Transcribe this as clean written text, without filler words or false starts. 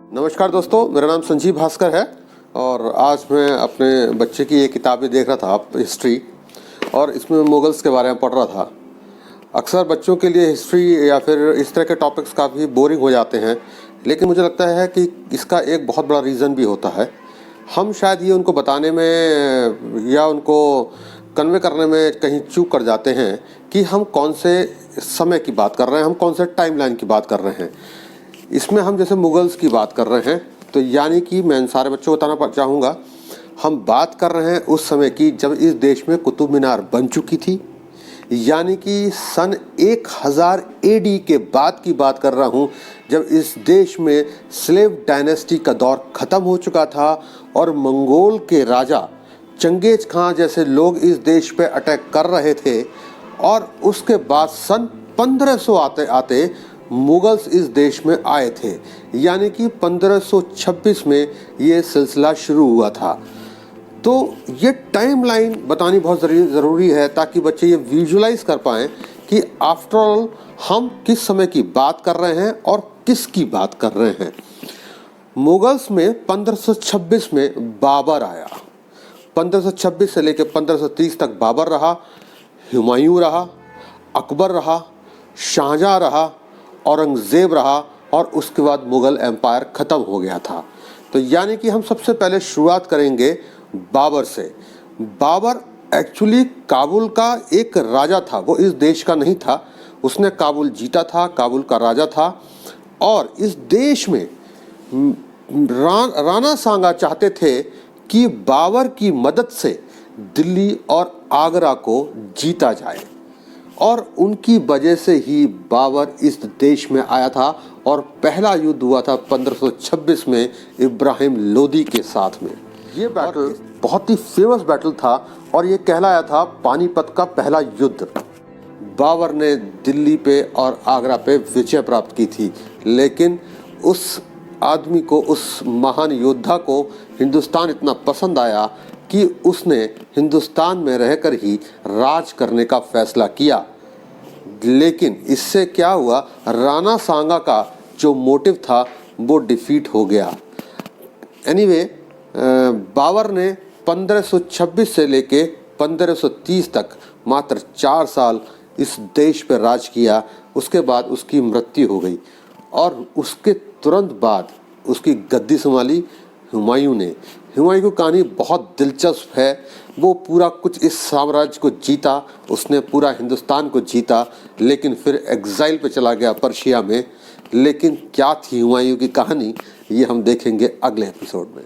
नमस्कार दोस्तों, मेरा नाम संजीव भास्कर है और आज मैं अपने बच्चे की एक किताबें देख रहा था हिस्ट्री, और इसमें मुगल्स के बारे में पढ़ रहा था। अक्सर बच्चों के लिए हिस्ट्री या फिर इस तरह के टॉपिक्स काफ़ी बोरिंग हो जाते हैं, लेकिन मुझे लगता है कि इसका एक बहुत बड़ा रीज़न भी होता है। हम शायद ये उनको बताने में या उनको कन्वे करने में कहीं चूक कर जाते हैं कि हम कौन से समय की बात कर रहे हैं, हम कौन से टाइमलाइन की बात कर रहे हैं। इसमें हम जैसे मुगल्स की बात कर रहे हैं, तो यानी कि मैं इन सारे बच्चों को बताना चाहूँगा, हम बात कर रहे हैं उस समय की जब इस देश में कुतुब मीनार बन चुकी थी, यानी कि सन 1000 AD के बाद की बात कर रहा हूँ, जब इस देश में स्लेव डायनेस्टी का दौर ख़त्म हो चुका था और मंगोल के राजा चंगेज खां जैसे लोग इस देश पे अटैक कर रहे थे। और उसके बाद सन 1500 आते आते मुगल्स इस देश में आए थे, यानी कि 1526 में ये सिलसिला शुरू हुआ था। तो ये टाइमलाइन बतानी बहुत ज़रूरी है ताकि बच्चे ये विजुलाइज कर पाएँ कि आफ्टर ऑल हम किस समय की बात कर रहे हैं और किसकी बात कर रहे हैं। मुगल्स में 1526 में बाबर आया। 1526 से लेकर 1530 तक बाबर रहा, हुमायूं रहा, अकबर रहा, शाहजहां रहा, औरंगज़ेब रहा, और उसके बाद मुग़ल एम्पायर ख़त्म हो गया था। तो यानी कि हम सबसे पहले शुरुआत करेंगे बाबर से। बाबर एक्चुअली काबुल का एक राजा था, वो इस देश का नहीं था। उसने काबुल जीता था, काबुल का राजा था, और इस देश में राणा सांगा चाहते थे कि बाबर की मदद से दिल्ली और आगरा को जीता जाए, और उनकी वजह से ही बाबर इस देश में आया था। और पहला युद्ध हुआ था 1526 में इब्राहिम लोदी के साथ में। ये बैटल बहुत ही फेमस बैटल था और ये कहलाया था पानीपत का पहला युद्ध। बाबर ने दिल्ली पे और आगरा पे विजय प्राप्त की थी, लेकिन उस आदमी को, उस महान योद्धा को हिंदुस्तान इतना पसंद आया कि उसने हिंदुस्तान में रहकर ही राज करने का फैसला किया। लेकिन इससे क्या हुआ, राणा सांगा का जो मोटिव था वो डिफीट हो गया। एनीवे, बाबर ने 1526 से लेके 1530 तक मात्र 4 साल इस देश पर राज किया। उसके बाद उसकी मृत्यु हो गई और उसके तुरंत बाद उसकी गद्दी संभाली हुमायूं ने। हुमायूं की कहानी बहुत दिलचस्प है। वो पूरा कुछ इस साम्राज्य को जीता, उसने पूरा हिंदुस्तान को जीता, लेकिन फिर एग्जाइल पे चला गया पर्शिया में। लेकिन क्या थी हुमायूं की कहानी, ये हम देखेंगे अगले एपिसोड में।